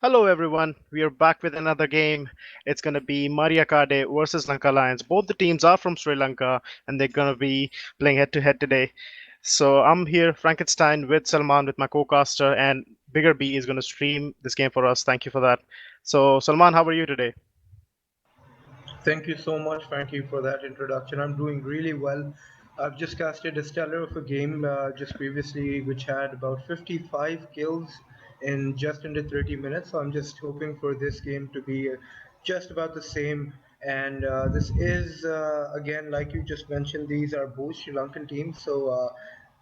Hello everyone, we are back with another game. It's going to be Maria Kadè versus Lanka Lions. Both the teams are from Sri Lanka and they're going to be playing head to head today. So I'm here, Frankenstein, with Salman, with my co-caster, and Bigger B is going to stream this game for us. Thank you for that. So Salman, how are you today? Thank you so much, Frankie, for that introduction. I'm doing really well. I've just casted a stellar of a game just previously, which had about 55 kills in just under 30 minutes. So I'm just hoping for this game to be just about the same. And this is, again, like you just mentioned, these are both Sri Lankan teams. So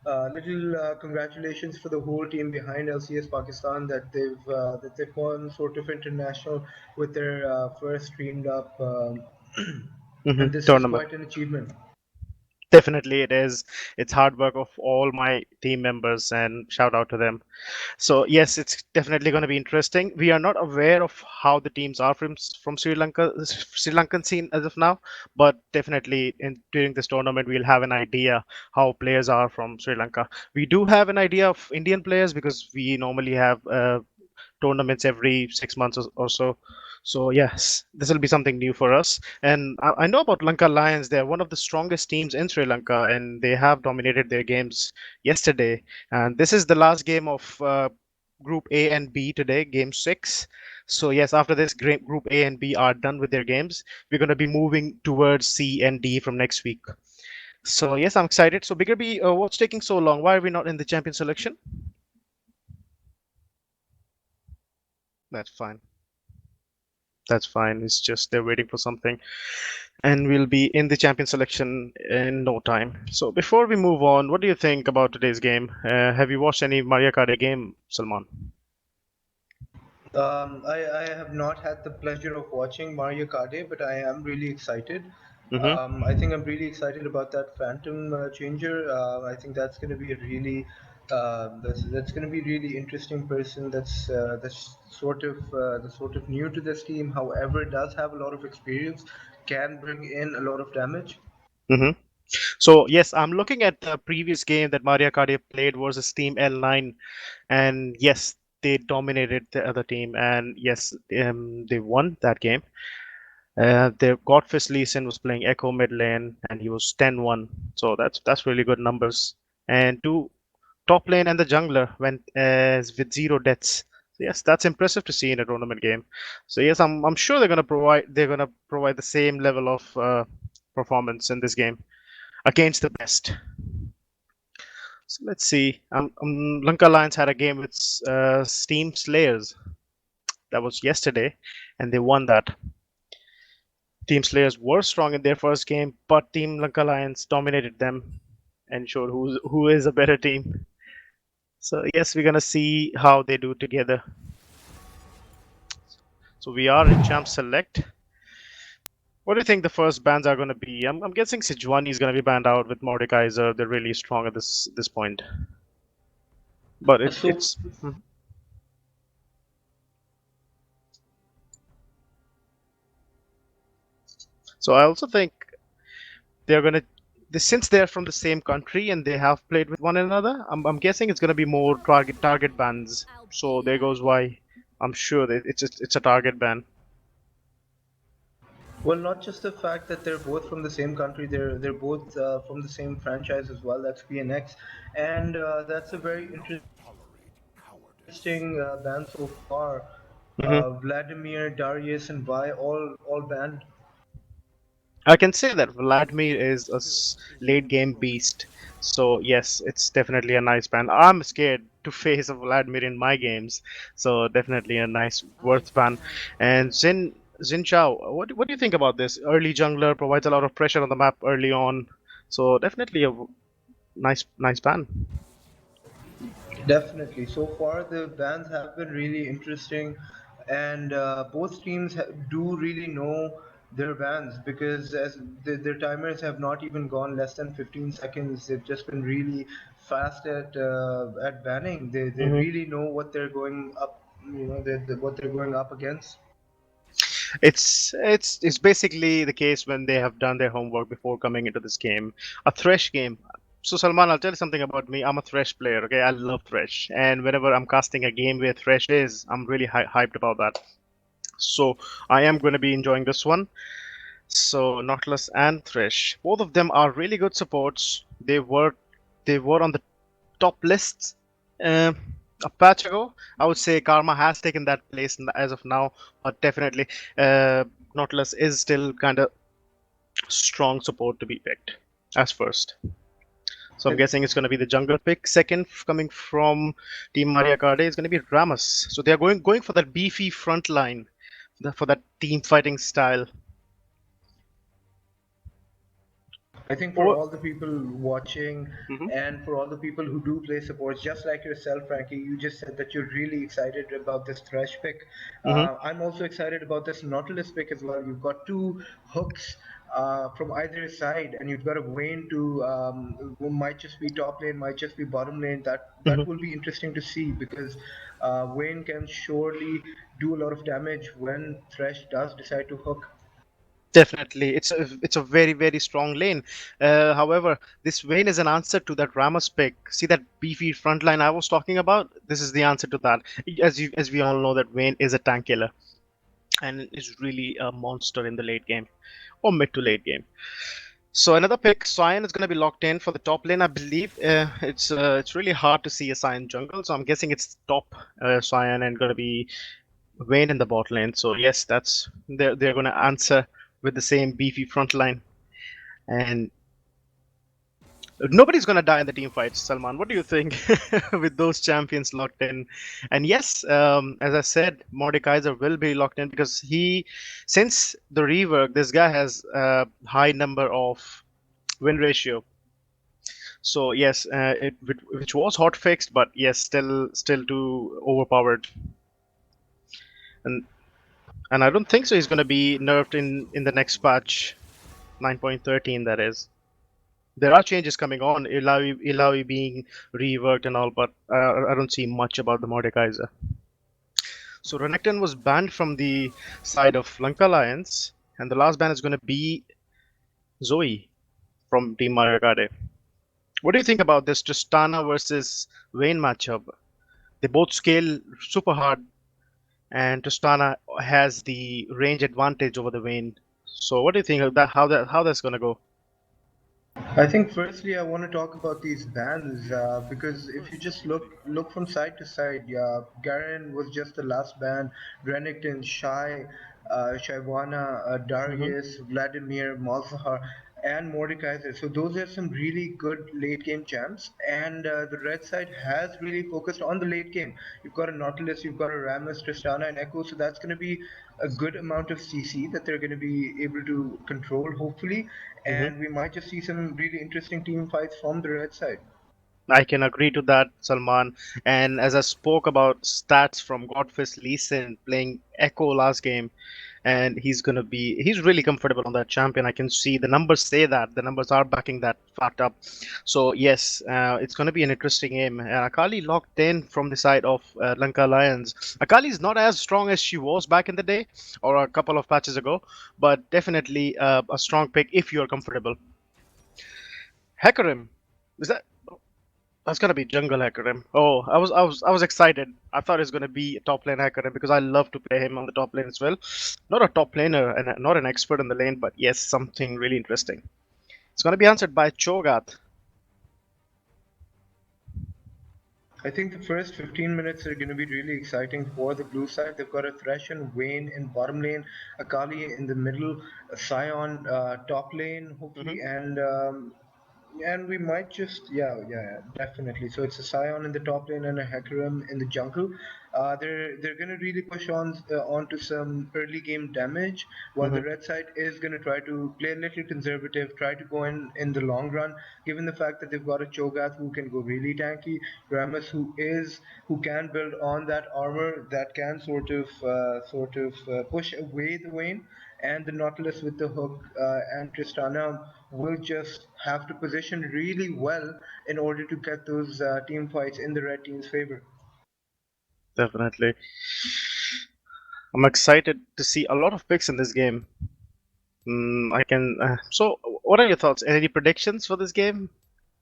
little congratulations for the whole team behind LCS Pakistan that they've gone sort of international with their first streamed up, and this is Tournament. quite an achievement. Definitely it is. It's hard work of all my team members, and shout out to them. So yes, it's definitely going to be interesting. We are not aware of how the teams are from Sri Lanka, Sri Lankan scene as of now, but definitely during this tournament we'll have an idea how players are from Sri Lanka. We do have an idea of Indian players because we normally have tournaments every 6 months or so. So yes, this will be something new for us. And I know about Lanka Lions. They're one of the strongest teams in Sri Lanka, and they have dominated their games yesterday. And this is the last game of Group A and B today, Game 6. So yes, after this, Group A and B are done with their games. We're going to be moving towards C and D from next week. So yes, I'm excited. So Bigger B, what's taking so long? Why are we not in the champion selection? That's fine. That's fine. It's just they're waiting for something. And we'll be in the champion selection in no time. So before we move on, what do you think about today's game? Have you watched any Mario Kart game, Salman? I have not had the pleasure of watching Mario Kart, but I am really excited. Mm-hmm. I think I'm really excited about that Phantom changer. I think that's going to be a really that's going to be really interesting person. That's sort of new to this team. However, does have a lot of experience, can bring in a lot of damage. Mm-hmm. So yes, I'm looking at the previous game that Mario Kart played versus Team L9, and yes, they dominated the other team, and yes, they won that game. Their Godfist Lee Sin was playing Echo mid lane, and he was 10-1. So that's really good numbers. And two top lane and the jungler went as with zero deaths. So yes, that's impressive to see in a tournament game. So yes, I'm sure they're gonna provide the same level of performance in this game against the best. So let's see. Lanka Lions had a game with Steam Slayers. That was yesterday, and they won that. Team Slayers were strong in their first game, but Team Lanka Lions dominated them and showed who is a better team. So yes, we're gonna see how they do together. So we are in Champ Select. What do you think the first bans are going to be? I'm guessing Sejuani is going to be banned out with Mordekaiser. They're really strong at this point. But So it's so I also think they're going to since they're from the same country and they have played with one another. I'm guessing it's going to be more target bans. So there goes why. I'm sure that it's a target ban. well, not just the fact that they're both from the same country, they're both from the same franchise as well. That's PnX, and that's a very interesting band so far. Hmm. Vladimir, Darius, and Vi all banned. I can say that Vladimir is a late game beast. So yes, it's definitely a nice ban. I'm scared to face a Vladimir in my games, so definitely a nice worth ban. And Xin Chao, what do you think about this? Early jungler provides a lot of pressure on the map early on, so definitely a nice ban. Definitely. So far, the bans have been really interesting, and both teams do really know their bans because as their timers have not even gone less than 15 seconds. They've just been really fast at banning. They Hmm. really know what they're going up. What they're going up against. It's basically the case when they have done their homework before coming into this game. A Thresh game. So Salman, I'll tell you something about me. I'm a Thresh player. Okay, I love Thresh, and whenever I'm casting a game where Thresh is, I'm really hyped about that. So I am going to be enjoying this one. So Nautilus and Thresh, both of them are really good supports. They were on the top lists uh, a patch ago. I would say Karma has taken that place as of now, but definitely Nautilus is still kind of strong support to be picked as first. So I'm I, guessing it's going to be the jungle pick. Second, coming from Team Maria Kade, is going to be Ramus. So they are going for that beefy front line, for that team fighting style. I think for Or all the people watching mhm, and for all the people who do play supports, just like yourself, Frankie, you just said that you're really excited about this Thresh pick. mhm, I'm also excited about this Nautilus pick as well. You've got two hooks from either side, and you've got a Vayne to who might just be top lane, might just be bottom lane. That mhm. will be interesting to see because Vayne can surely do a lot of damage when Thresh does decide to hook. Definitely, it's a very very strong lane. However, this Vayne is an answer to that Ramus pick. See that beefy front line I was talking about? This is the answer to that. As we all know that Vayne is a tank killer and is really a monster in the late game or mid to late game. So another pick, Cyan is going to be locked in for the top lane, I believe. It's really hard to see a Cyan jungle, so I'm guessing it's top Cyan and going to be Vayne in the bot lane. So yes, they're going to answer with the same beefy front line, and nobody's going to die in the team fights. Salman, what do you think with those champions locked in? And yes, as I said, Mordekaiser will be locked in because since the rework, this guy has a high number of win ratio. So yes, which was hot fixed, but yes, still too overpowered, and and I don't think so. He's going to be nerfed in the next patch, 9.13. That is. There are changes coming on, Ilaoi being reworked and all, but I don't see much about the Mordekaiser. So Renekton was banned from the side of Lanka Alliance, and the last ban is going to be Zoe from Team Maragade. What do you think about this Tristana versus Vayne matchup? They both scale super hard, and Tristana has the range advantage over the Vayne. So what do you think of that? How that's going to go? I think firstly I want to talk about these bans because if you just look from side to side, yeah, Garen was just the last ban. Renekton, Shyvana, Hmm. Darius, Vladimir, Malzahar, and Mordekaiser. So those are some really good late game champs, and the red side has really focused on the late game. You've got a Nautilus, you've got a Rammus, Tristana, and Echo. So that's going to be a good amount of CC that they're going to be able to control, hopefully, Hmm. and we might just see some really interesting team fights from the red side. I can agree to that, Salman. And as I spoke about stats from Godfist Leeson playing Echo last game, and he's really comfortable on that champion. I can see the numbers say that the numbers are backing that fact up. So yes, it's going to be an interesting game. Akali locked in from the side of Lanka Lions. Akali is not as strong as she was back in the day or a couple of patches ago, but definitely a strong pick if you're comfortable. Hecarim, is that's gonna be jungle Hecarim. Oh, I was excited. I thought it was gonna be a top lane Hecarim because I love to play him on the top lane as well. Not a top laner and not an expert in the lane, but yes, something really interesting. It's gonna be answered by Cho'Gath. I think the first 15 minutes are going to be really exciting for the blue side. They've got a Thresh and Vayne in bottom lane, Akali in the middle, a Sion top lane, Hmm. hopefully, and we might just yeah, definitely. So it's a Scion in the top lane and a Hecarim in the jungle. They're gonna really push onto some early game damage, while the Hmm. red side is gonna try to play a little conservative, try to go in the long run. Given the fact that they've got a Cho'Gath who can go really tanky, Rammus who can build on that armor that can sort of push away the Vayne, and the Nautilus with the hook and Tristana will just have to position really well in order to get those team fights in the red team's favor. Definitely. I'm excited to see a lot of picks in this game. I can. So, what are your thoughts? Any predictions for this game?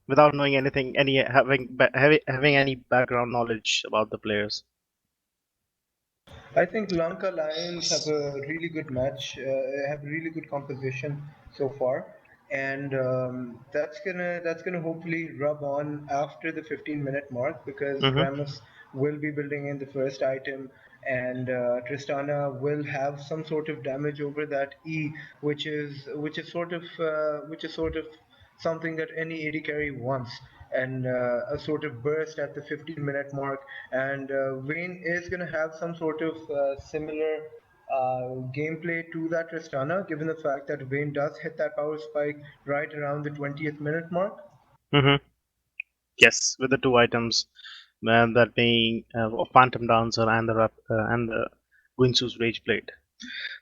without knowing anything, having any background knowledge about the players. I think Lanka Lions have a really good match, have really good composition so far, and that's gonna hopefully rub on after the 15-minute mark because Hmm. Ramus will be building in the first item, and Tristana will have some sort of damage over that E, which is sort of something that any AD carry wants, and a sort of burst at the 15-minute mark. And Vayne is going to have some sort of similar gameplay to that Tristana, given the fact that Vayne does hit that power spike right around the 20th minute mark. Hmm. Yes, with the two items, that being Phantom Dancer and the Guinsoo's Rage Blade.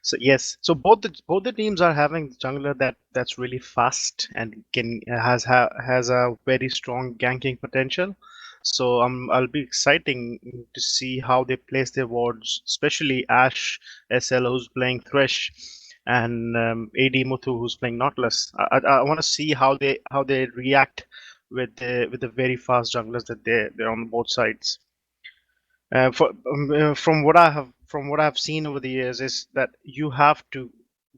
So yes, so both the teams are having jungler that's really fast and has a very strong ganking potential. So I'll be exciting to see how they place their wards, especially Ash SL who's playing Thresh, and AD Muthu who's playing Nautilus. I want to see how they react with the very fast junglers that they're on both sides. From what I have seen over the years is that you have to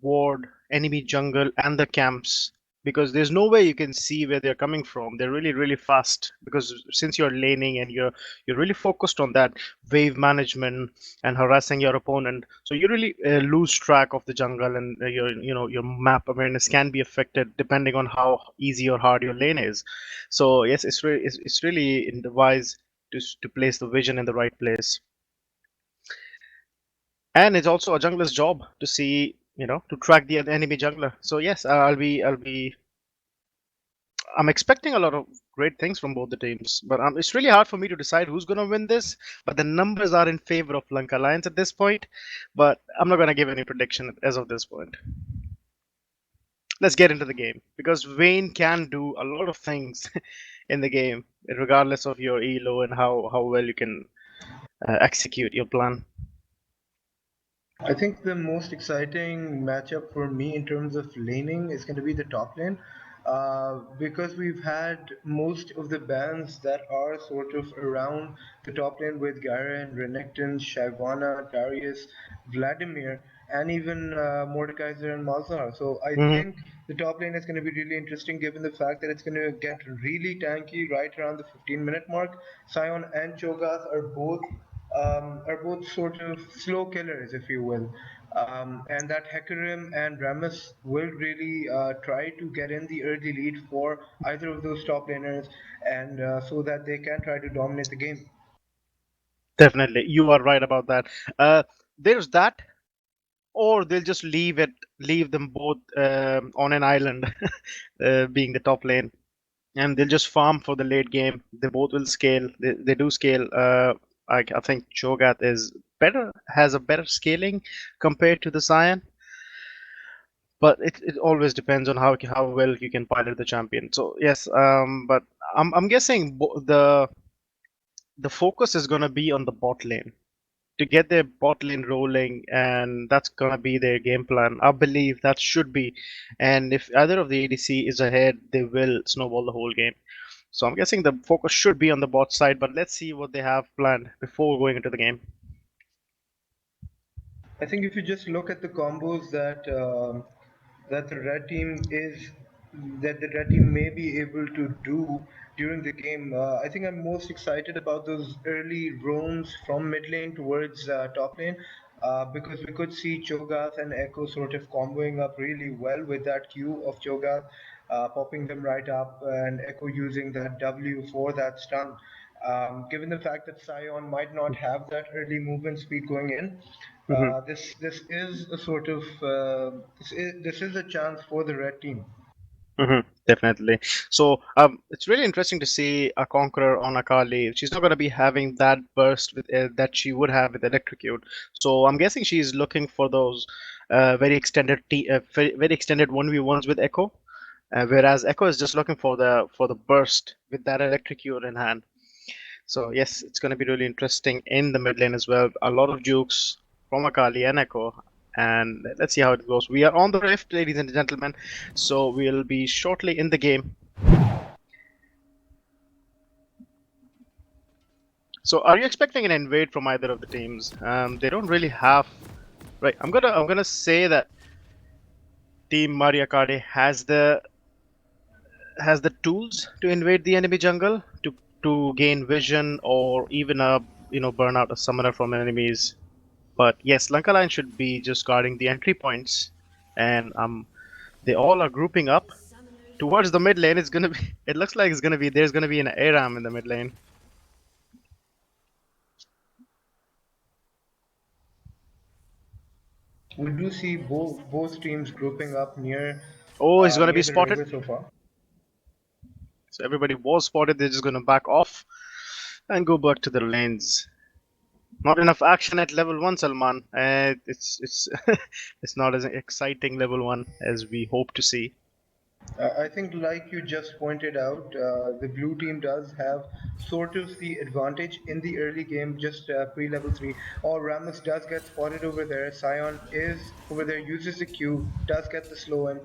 ward enemy jungle and the camps, because there's no way you can see where they're coming from. They're really really fast, because since you're laning and you're really focused on that wave management and harassing your opponent, so you really lose track of the jungle, and your map awareness can be affected depending on how easy or hard your lane is. So yes, it's really in the wise to place the vision in the right place. And it's also a jungler's job to see, to track the enemy jungler. So yes, I'm expecting a lot of great things from both the teams, but it's really hard for me to decide who's going to win this. But the numbers are in favor of Lanka Lions at this point, but I'm not going to give any prediction as of this point. Let's get into the game, because Vayne can do a lot of things in the game, regardless of your elo and how well you can execute your plan. I think the most exciting matchup for me in terms of laning is going to be the top lane, because we've had most of the bans that are sort of around the top lane with Garen, Renekton, Shyvana, Darius, Vladimir, and even Mordekaiser and Malzahar. So I Hmm. think the top lane is going to be really interesting given the fact that it's going to get really tanky right around the 15-minute mark. Sion and Cho'Gath are both sort of slow killers, if you will. And that Hecarim and Rammus will really try to get in the early lead for either of those top laners, and so that they can try to dominate the game. Definitely, you are right about that. There's that, or they'll just leave them both on an island, being the top lane, and they'll just farm for the late game. They both will scale. They do scale. I think Cho'Gath has a better scaling compared to the Cyan, but it always depends on how well you can pilot the champion. So yes, but I'm guessing the focus is gonna be on the bot lane to get their bot lane rolling, and that's gonna be their game plan. I believe that should be, and if either of the ADC is ahead, they will snowball the whole game. So I'm guessing the focus should be on the bot side, but let's see what they have planned before going into the game. I think if you just look at the combos that the red team is that the red team may be able to do during the game, I think I'm most excited about those early roams from mid lane towards top lane, because we could see Cho'Gath and Echo sort of comboing up really well with that Q of Cho'Gath, popping them right up, and Echo using that W for that stun. Given the fact that Sion might not have that early movement speed going in, Hmm. this is a sort of this is a chance for the red team. Hmm. Definitely. So it's really interesting to see a Conqueror on Akali. She's not going to be having that burst that she would have with Electrocute. So I'm guessing she's looking for those very extended 1v1s with Echo, whereas Echo is just looking for the burst with that Electrocute in hand. So yes, it's going to be really interesting in the mid lane as well. A lot of jukes from Akali and Echo, and let's see how it goes. We are on the rift, ladies and gentlemen, so we'll be shortly in the game. So, are you expecting an invade from either of the teams? They don't really have. Right. I'm gonna say that Team Maria Kade has the tools to invade the enemy jungle to gain vision or even burn out a summoner from enemies. But yes, Lanka Line should be just guarding the entry points, and they all are grouping up towards the mid lane. It's gonna be. It looks like there's gonna be an ARAM in the mid lane. We do see both teams grouping up Oh, he's gonna be near the spotted. river so far. So everybody was spotted. They're just gonna back off and go back to their lanes. Not enough action at level one, Salman. It's it's not as exciting level one as we hope to see. I think, like you just pointed out, the blue team does have sort of the advantage in the early game, just pre-level 3. Or Rammus does get spotted over there. Sion is over there, uses the Q, does get the slow in.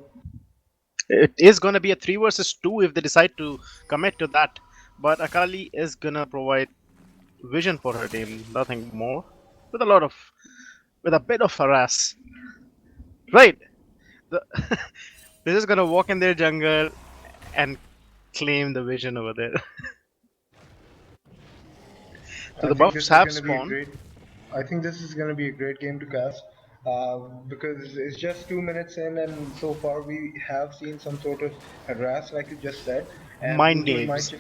It is gonna be a 3 versus 2 if they decide to commit to that. But Akali is gonna provide vision for her team, nothing more. With a lot of with a bit of harass. Right. The, they're just gonna walk in their jungle and claim the vision over there. So I the think buffs this is have going to be a spawned. great. I think this is going to be a great game to cast because it's just 2 minutes in, and so far we have seen some sort of harass, like you just said, and blue Mind team games.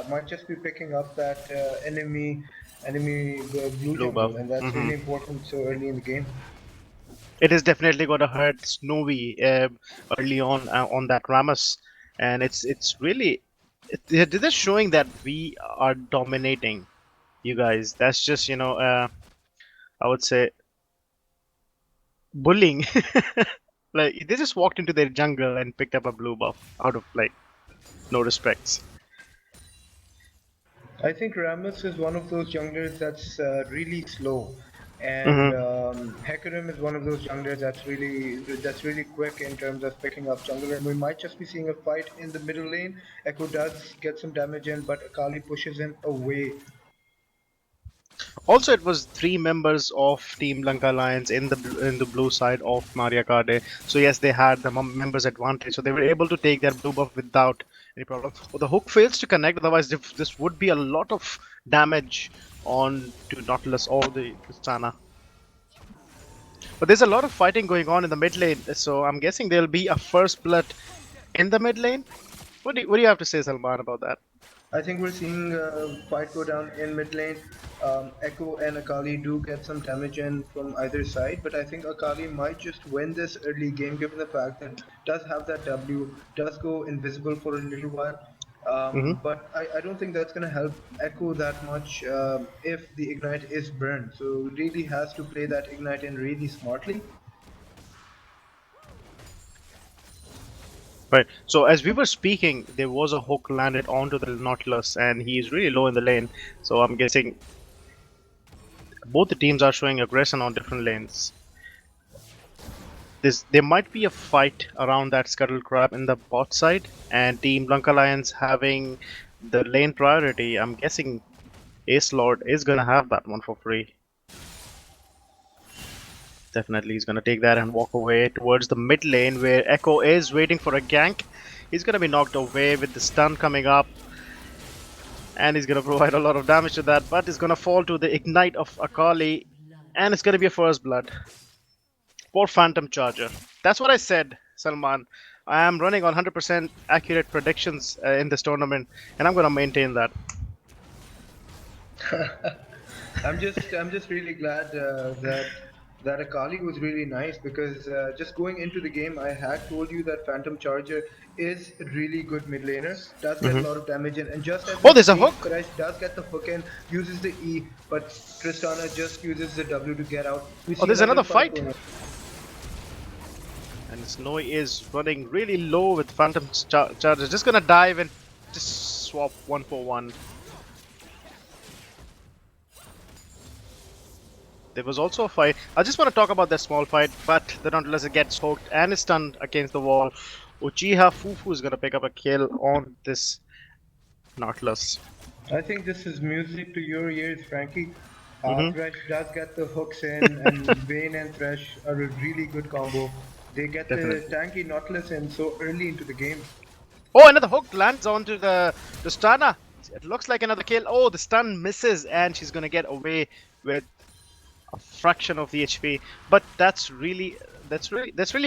might just be picking up that enemy blue Blue buff. jungle, and that's really important so early in the game. It is definitely going to hurt Snowy early on that Rammus, and it's really it is showing that we are dominating you guys. That's just I would say bullying. Like they just walked into their jungle and picked up a blue buff out of like no respects. I think Rammus is one of those junglers that's really slow, and Hmm. Hecarim is one of those junglers that's really quick in terms of picking up jungle. And we might just be seeing a fight in the middle lane. Echo does get some damage in, but Akali pushes him away. Also, it was 3 members of Team Lanka Alliance in the blue side of Maria Kade. So yes, they had the members advantage, so they were able to take their blue buff without any problem. Well, the hook fails to connect, otherwise this would be a lot of damage on to Nautilus or the Tristana. But there's a lot of fighting going on in the mid lane, so I'm guessing there'll be a first blood in the mid lane. What do you have to say, Salman, about that? I think we're seeing a fight go down in mid lane. Echo and Akali do get some damage in from either side, but I think Akali might just win this early game given the fact that does have that W, does go invisible for a little while. Hmm. But I don't think that's going to help Echo that much if the Ignite is burned. So really has to play that Ignite in really smartly. Right. So as we were speaking, there was a hook landed onto the Nautilus, and he is really low in the lane. So I'm guessing both the teams are showing aggression on different lanes. There might be a fight around that Scuttle Crab in the bot side, and Team Blanca Lions having the lane priority. I'm guessing Ace Lord is gonna have that one for free. Definitely, he's gonna take that and walk away towards the mid lane where Echo is waiting for a gank. He's gonna be knocked away with the stun coming up, and he's gonna provide a lot of damage to that, but it's gonna fall to the ignite of Akali, and it's gonna be a first blood. Poor Phantom Charger. That's what I said, Salman. I am running on 100% accurate predictions in this tournament, and I'm gonna maintain that. I'm just really glad that Akali was really nice because just going into the game, I had told you that Phantom Charger is a really good mid laner, does get a Hmm. lot of damage in, and just as Oh, we've there's a seen, hook. Suresh does get the hook in, uses the E, but Tristana just uses the W to get out. We Oh, see there's another another fight fight. going on. And Snowy is running really low with Phantom Charger. Just gonna dive and just swap 1 for 1. There was also a fight. I just want to talk about that small fight, but the Nautilus gets hooked and is stunned against the wall. Uchiha Fufu is gonna pick up a kill on this Nautilus. I think this is music to your ears, Frankie. Hmm. Thresh does get the hooks in, and Vayne and Thresh are a really good combo. They get the Definitely. tanky Nautilus in so early into the game. Oh, another hook lands onto the stunner. It looks like another kill. Oh, the stun misses, and she's gonna get away with a fraction of the HP. But that's really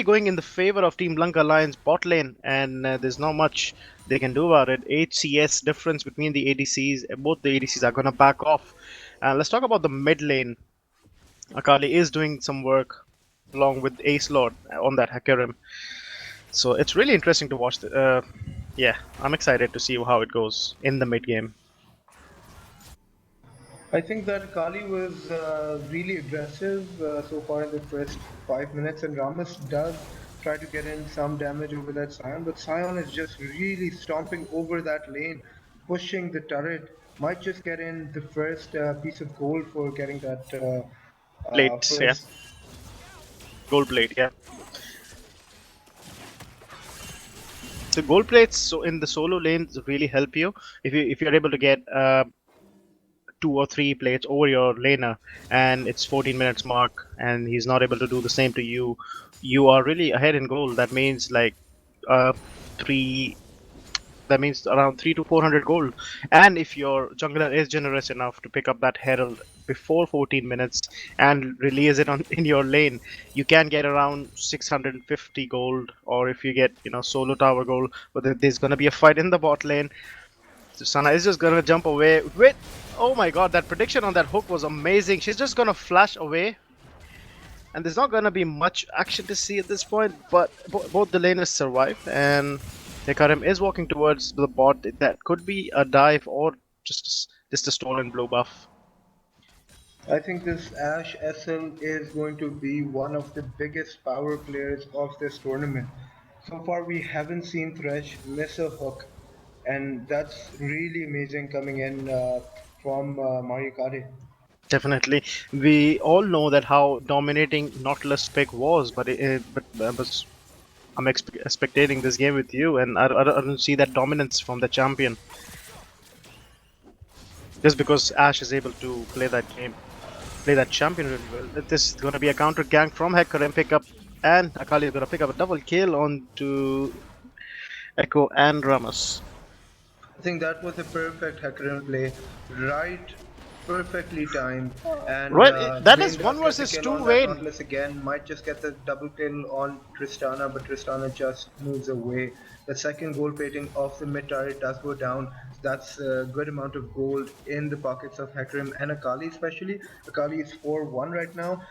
going in the favor of Team Lanka Lions bot lane, and there's not much they can do about it. HCS difference between the ADCs. Both the ADCs are gonna back off. Let's talk about the mid lane. Akali is doing some work along with Ace Lord on that Hakerim. So it's really interesting to watch. Yeah, I'm excited to see how it goes in the mid game. I think that Kali was really aggressive so far in the first 5 minutes, and Ramus does try to get in some damage over that Sion, but Sion is just really stomping over that lane, pushing the turret. Might just get in the first piece of gold for getting that Plates, yeah, first. gold plate, yeah. So gold plates, so in the solo lanes, really help you if you're able to get 2 or 3 plates over your laner, and it's 14 minutes mark, and he's not able to do the same to you. You are really ahead in gold. That means like uh, three that means around 3 to 400 gold. And if your jungler is generous enough to pick up that herald before 14 minutes and release it on in your lane, you can get around 650 gold. Or if you get solo tower gold, but there's gonna be a fight in the bot lane. So Sana is just gonna jump away. Wait, oh my god, that prediction on that hook was amazing. She's just gonna flash away, and there's not gonna be much action to see at this point. But both the laners survive, and Hikarim is walking towards the bot. That could be a dive or just a stolen blue buff. I think this Ash SL is going to be one of the biggest power players of this tournament. So far, we haven't seen Thresh miss a hook, and that's really amazing coming in from Mario Kart. Definitely, we all know that how dominating Nautilus pick was, but I'm expecting this game with you, and I don't see that dominance from the champion just because Ash is able to play that champion really well. This is going to be a counter gank from Hecker and pick up, and Akali is going to pick up a double kill onto Echo and Ramos. I think that was a perfect Hecarim play, right, perfectly timed, and Right, that Vayne is one does get the versus kill two on that Wayne. Nautilus again, might just get the double kill on Tristana, but Tristana just moves away. The second gold plating of the mid turret does go down, so that's a good amount of gold in the pockets of Hecarim and Akali especially. Akali is 4-1 right now,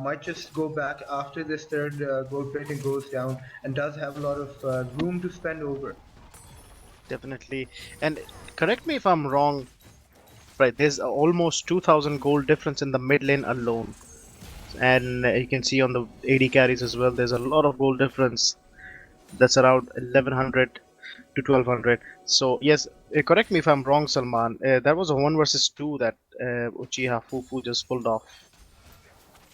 might just go back after this third gold plating goes down, and does have a lot of room to spend over. Definitely, and correct me if I'm wrong. Right, there's almost 2,000 gold difference in the mid lane alone, and you can see on the AD carries as well. There's a lot of gold difference. That's around 1100 to 1200. So yes, correct me if I'm wrong, Salman. That was a one versus two that Uchiha Fufu just pulled off.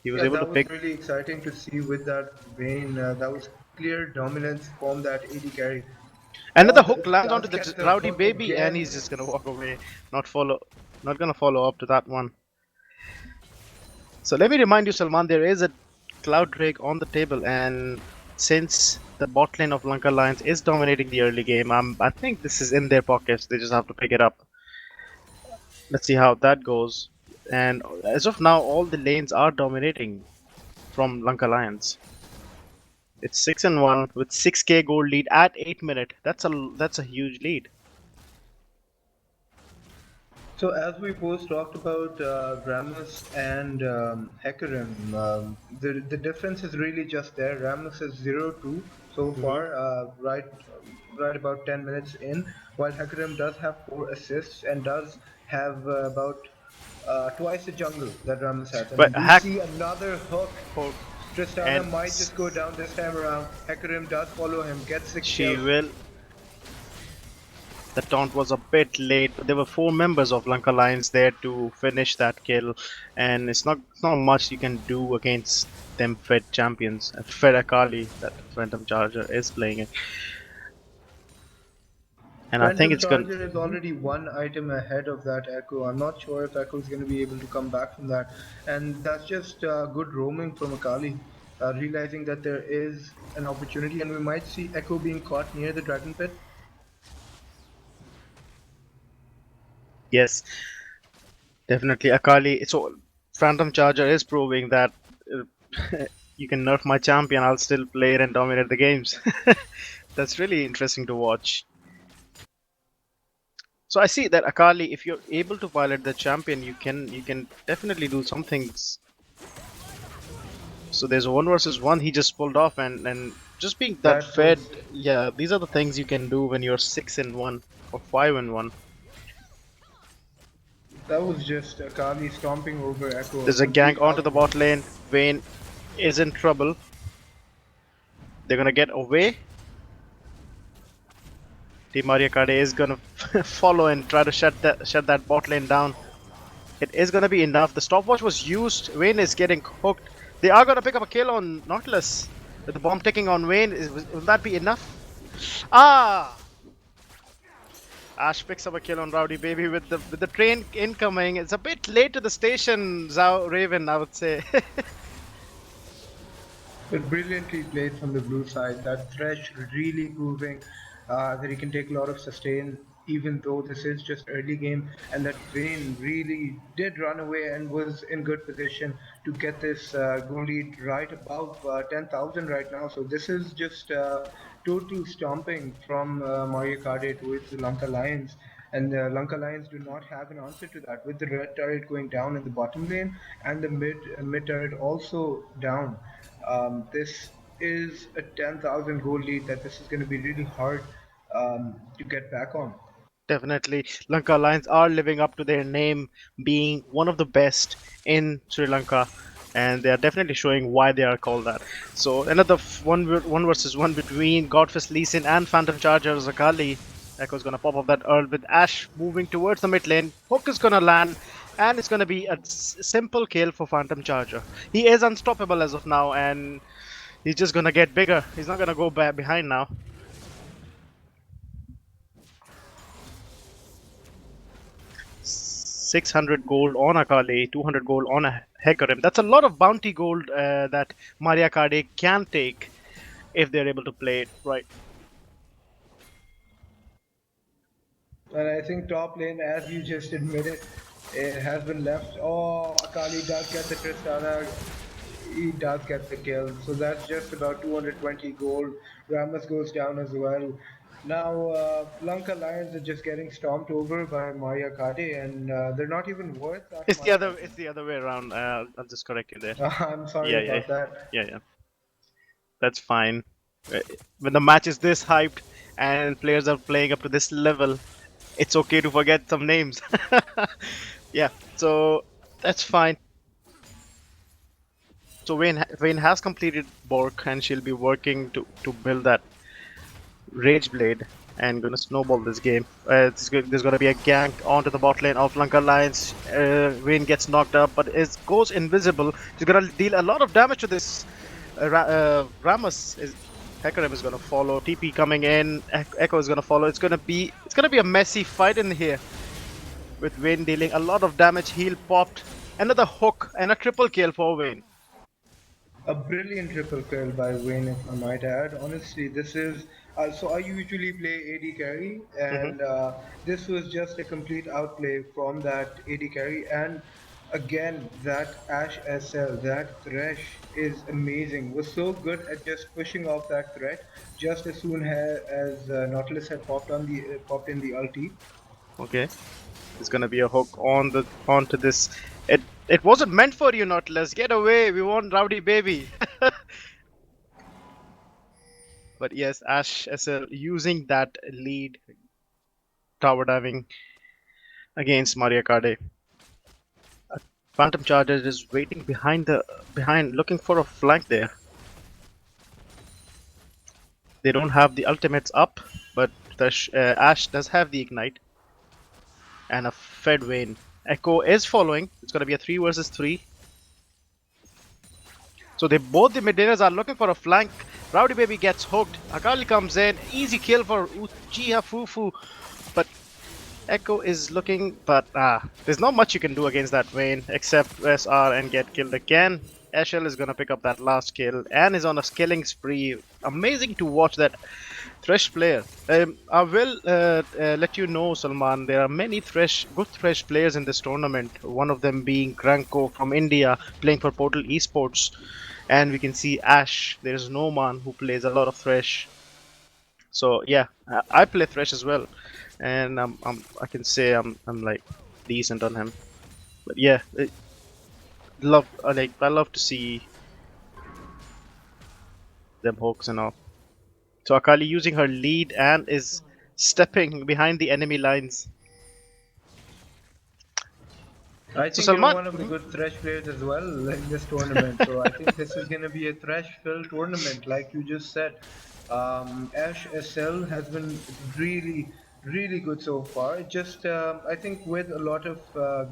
He was Yeah, able to that was pick really exciting to see with that Vayne. That was clear dominance from that AD carry. another Oh, hook lands onto does the get the rowdy hook baby, and again. he's just gonna walk away, not follow, not gonna follow up to that one. So let me remind you, Salman, there is a Cloud Drake on the table, and since the bot lane of Lanka Lions is dominating the early game, I think this is in their pockets. They just have to pick it up. Let's see how that goes. And as of now, all the lanes are dominating from Lanka Lions. It's 6-1 with 6k gold lead at 8 minutes. That's a huge lead. So as we both talked about Rammus and Hecarim, the difference is really just there. Rammus is 0-2 so Hmm. far, right about 10 minutes in, while Hecarim does have 4 assists and does have about twice the jungle that Rammus has. And we But do Hack see another hook. hook Tristana and might just go down this time around. Hecarim does follow him, gets the she kill. will. The taunt was a bit late, but there were 4 members of Lanka Lions there to finish that kill, and it's not much you can do against them Fed champions. Fed Akali, that Phantom Charger is playing it, and I think Phantom it's going. Charger is already one item ahead of that Echo. I'm not sure if Echo is going to be able to come back from that. And that's just good roaming from Akali, realizing that there is an opportunity and we might see Echo being caught near the Dragon Pit. Yes, definitely Akali. So Phantom Charger is proving that uh, you can nerf my champion, I'll still play it and dominate the games. That's really interesting to watch. So I see that Akali, if you're able to pilot the champion, you can definitely do some things. So there's a one versus one he just pulled off, and just being that That fed. was Yeah, these are the things you can do when you're 6-1 or 5-1. that was just Akali stomping over Echo, a There's a gank complete onto the bot outplay. lane. Vayne is in trouble. They're gonna get away. Team Maria Kade is gonna follow and try to shut that bot lane down. It is gonna be enough. The stopwatch was used. Vayne is getting hooked. They are gonna pick up a kill on Nautilus. With the bomb ticking on Vayne, will that be enough? Ah! Ash picks up a kill on Rowdy Baby with the train incoming. It's a bit late to the station, Zhao Raven, I would say. But brilliantly played from the blue side. That Thresh really proving that he can take a lot of sustain, even though this is just early game. And that Vayne really did run away and was in good position to get this goal lead right above 10,000 right now. So this is just total stomping from Mario Kart towards the Lanka Lions. And the Lanka Lions do not have an answer to that, with the red turret going down in the bottom lane and the mid turret also down. This is a 10,000 goal lead that this is going to be really hard to get back on. Definitely, Lanka Lions are living up to their name, being one of the best in Sri Lanka, and they are definitely showing why they are called that. So another one versus one between Godfist Lee Sin and Phantom Charger Zakali. Echo's gonna pop up that Earl with Ash moving towards the mid lane. Hook is gonna land, and it's gonna be a simple kill for Phantom Charger. He is unstoppable as of now, and he's just gonna get bigger. He's not gonna go back behind now. 600 gold on Akali, 200 gold on a Hecarim. That's a lot of bounty gold that Maria Kade can take if they're able to play it right. And I think top lane, as you just admitted, it has been left. Oh, Akali does get the Tristana. He does get the kill. So that's just about 220 gold. Rammus goes down as well. Now, Lanka Lions are just getting stomped over by Maria Kade, and they're not even worth that It's the much, I other. It's think. the other way around. I'll just correct you there. I'm sorry Yeah, yeah, about that. yeah. That's fine. When the match is this hyped and players are playing up to this level, it's okay to forget some names. Yeah, so that's fine. So Wayne has completed work and she'll be working to build that Rage Blade and gonna snowball this game. There's gonna be a gank onto the bot lane of Lanka Lions. Vayne gets knocked up, but it goes invisible. He's gonna deal a lot of damage to this. Ramus is Hecarim is gonna follow. TP coming in. Echo is gonna follow. It's gonna be a messy fight in here with Vayne dealing a lot of damage. Heal popped. Another hook and a triple kill for Vayne. A brilliant triple kill by Wayne, if I might add. Honestly, this is so. I usually play AD carry, Hmm. and this was just a complete outplay from that AD carry. And again, that Ash SL, that Thresh is amazing. Was so good at just pushing off that threat just as soon as Nautilus had popped in the ulti. Okay. There's gonna be a hook onto this. It wasn't meant for you, Nautilus. Get away. We want Rowdy Baby. But yes, Ash SL using that lead tower diving against Maria Kade. Phantom Charger is waiting behind, looking for a flank there. They don't have the ultimates up, but Ash does have the ignite and a Fed Vayne. Echo is following. It's gonna be a 3 versus 3. So they both the mid laners are looking for a flank. Rowdy Baby gets hooked. Akali comes in. Easy kill for Uchiha Fufu. But Echo is looking, but there's not much you can do against that Vayne except SR and get killed again. Eshel is gonna pick up that last kill and is on a killing spree. Amazing to watch that Thresh player. I will let you know, Salman, there are many good Thresh players in this tournament. One of them being Granko from India playing for Portal Esports. And we can see Ash. There's Noman who plays a lot of Thresh. So yeah, I play Thresh as well, and I can say I'm like decent on him. But yeah, I love to see them hooks and all. So Akali using her lead and is stepping behind the enemy lines. I So think you're Salman, one of the good Thresh players as well in this tournament. So I think this is going to be a Thresh-filled tournament, like you just said. Ash SL has been really, really good so far. Just I think with a lot of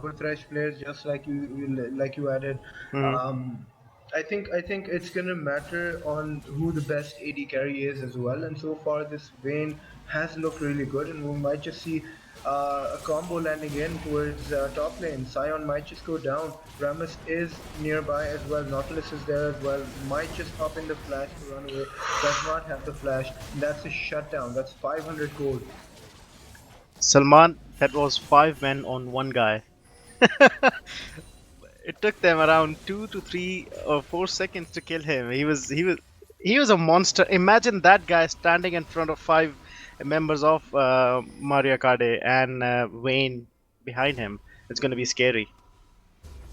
good Thresh players, just like like you added. mhm. Um, I think it's gonna matter on who the best AD carry is as well. And so far, this Vayne has looked really good, and we might just see a combo landing in towards top lane. Sion might just go down. Rammus is nearby as well. Nautilus is there as well. Might just hop in the flash to run away. Does not have the flash. That's a shutdown. That's 500 gold. Salman, that was 5 men on one guy. It took them around 2 to 3 or 4 seconds to kill him. He was a monster. Imagine that guy standing in front of 5 members of Mario Kadè and Vayne behind him. It's going to be scary.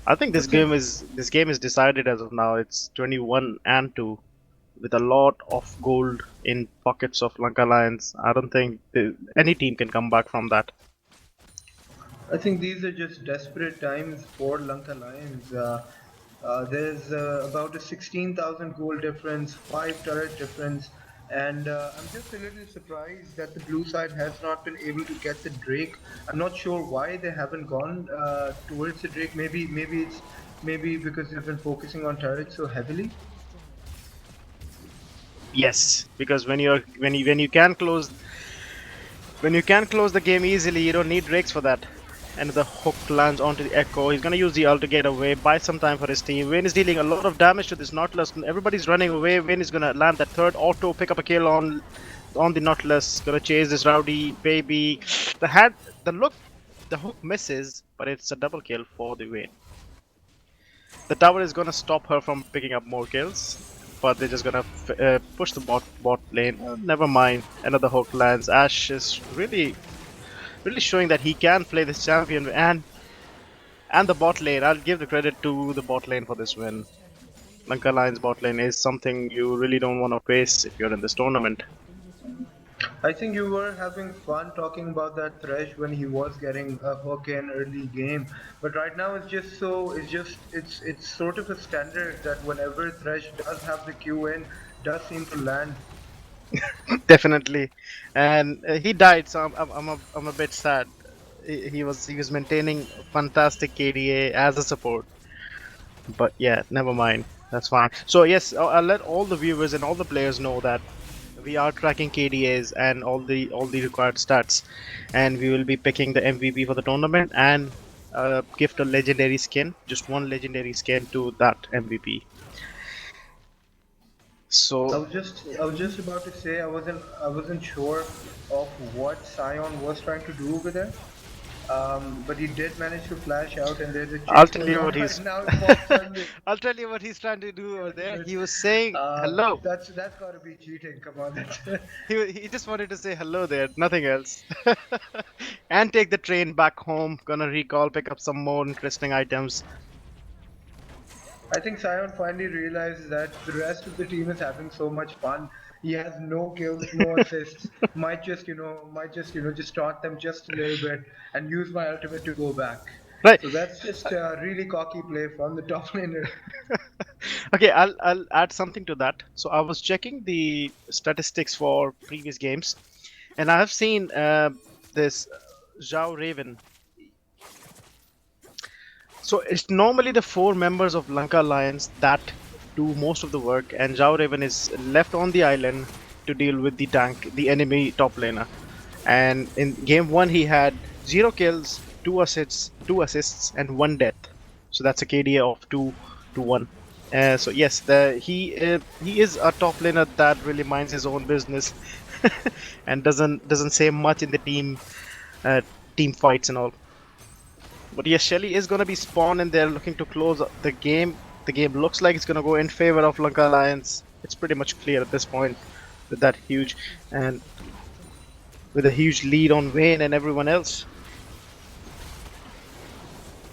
I think I think this game is decided as of now. It's 21-2 with a lot of gold in pockets of Lanka Lions. I don't think any team can come back from that. I think these are just desperate times for Lanka Lions. There's about a 16,000 goal difference, 5 turret difference, and I'm just a little surprised that the blue side has not been able to get the Drake. I'm not sure why they haven't gone towards the Drake. Maybe because they've been focusing on turrets so heavily. Yes, because when you can close the game easily, you don't need Drakes for that. And the hook lands onto the Echo. He's gonna use the ult to get away, buy some time for his team. Vayne is dealing a lot of damage to this Nautilus. Everybody's running away. Vayne is gonna land that third auto, pick up a kill on the Nautilus. Gonna chase this Rowdy Baby. The look, the hook misses, but it's a double kill for the Vayne. The tower is gonna stop her from picking up more kills, but they're just gonna push the bot lane. Never mind. Another hook lands. Ash is really showing that he can play this champion and the bot lane. I'll give the credit to the bot lane for this win. Lanka Lions bot lane is something you really don't want to face if you're in this tournament. I think you were having fun talking about that Thresh when he was getting a hook in early game, but right now it's sort of a standard that whenever Thresh does have the Q in, does seem to land. Definitely, and he died, so I'm a bit sad. He was maintaining fantastic KDA as a support, but yeah, never mind. That's fine. So yes, I'll let all the viewers and all the players know that we are tracking KDAs and all the required stats, and we will be picking the MVP for the tournament and gift a legendary skin, just one legendary skin to that MVP. So I was just about to say I wasn't sure of what Sion was trying to do over there. But he did manage to flash out, and there's a I'll chase tell going you on what right he's now. It pops on the I'll tell you what he's trying to do over there. but He was saying hello. that's got to be cheating. Come on, that's He just wanted to say hello there, nothing else. And take the train back home. Gonna recall, pick up some more interesting items. I think Sion finally realizes that the rest of the team is having so much fun. He has no kills, no assists. Might just just taunt them just a little bit and use my ultimate to go back. Right. So that's just a really cocky play from the top laner. Okay, I'll add something to that. So I was checking the statistics for previous games, and I have seen this Zhao Raven. So it's normally the 4 members of Lanka Alliance that do most of the work, and Zhao Raven is left on the island to deal with the tank, the enemy top laner. And in game one, he had 0 kills, 2 assists, and 1 death. So that's a KDA of 2 to 1. So yes, he is a top laner that really minds his own business and doesn't say much in the uh, team fights and all. But yes, Shelly is going to be spawned and they're looking to close the game. The game looks like it's going to go in favor of Lanka Alliance. It's pretty much clear at this point with that huge and with a huge lead on Vayne and everyone else.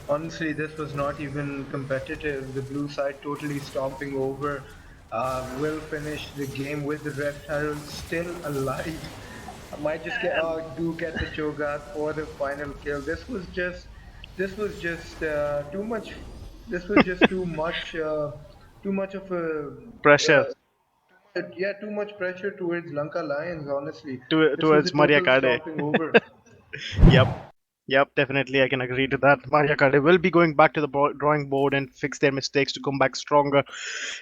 Honestly, this was not even competitive. The blue side totally stomping over. Will finish the game with the Red Herald still alive. I might just do get the Cho'Gath for the final kill. This was just too much. This was just too much of a, Pressure yeah, too much pressure towards Lanka Lions. Honestly, this was a towards Maria total Kadè. stomping over. Yep. Yep, definitely, I can agree to that. Maria Carey will be going back to the drawing board and fix their mistakes to come back stronger,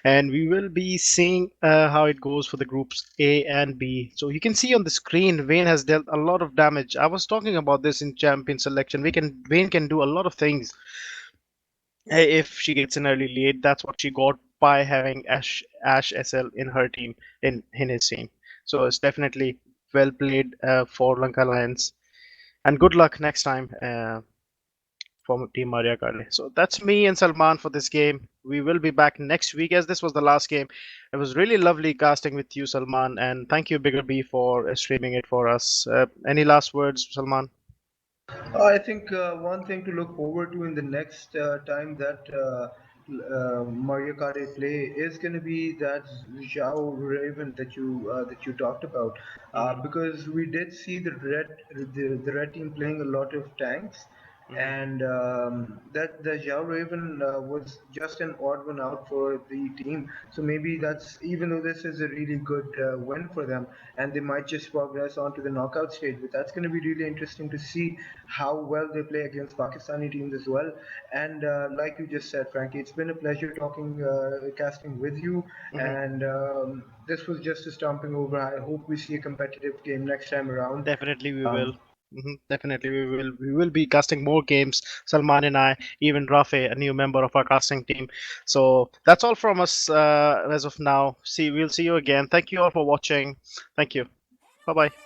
and we will be seeing how it goes for the groups A and B. So you can see on the screen, Vayne has dealt a lot of damage. I was talking about this in champion selection. Vayne can do a lot of things if she gets an early lead. That's what she got by having Ash SL in her team in his team. So it's definitely well played for Lanka Lions, and good luck next time. From Team Maria Kart. So that's me and Salman for this game. We will be back next week as this was the last game. It was really lovely casting with you, Salman, and thank you, Bigger B, for streaming it for us. Any last words, Salman? I think one thing to look forward to in the next time that Mario Kart 8 play is going to be that Zhao Raven that you talked about, Hmm. because we did see the red team playing a lot of tanks, Hmm. and that the Zhao Raven was just an odd one out for the team. So maybe that's, even though this is a really good win for them, and they might just progress on to the knockout stage. But that's going to be really interesting to see how well they play against Pakistani teams as well. And like you just said, Frankie, it's been a pleasure casting with you. Hmm. And this was just a stomping over. I hope we see a competitive game next time around. Definitely, we will. Um, Definitely, we will. We will be casting more games. Salman and I, even Rafe, a new member of our casting team. So that's all from us as of now. We'll see you again. Thank you all for watching. Thank you. Bye bye.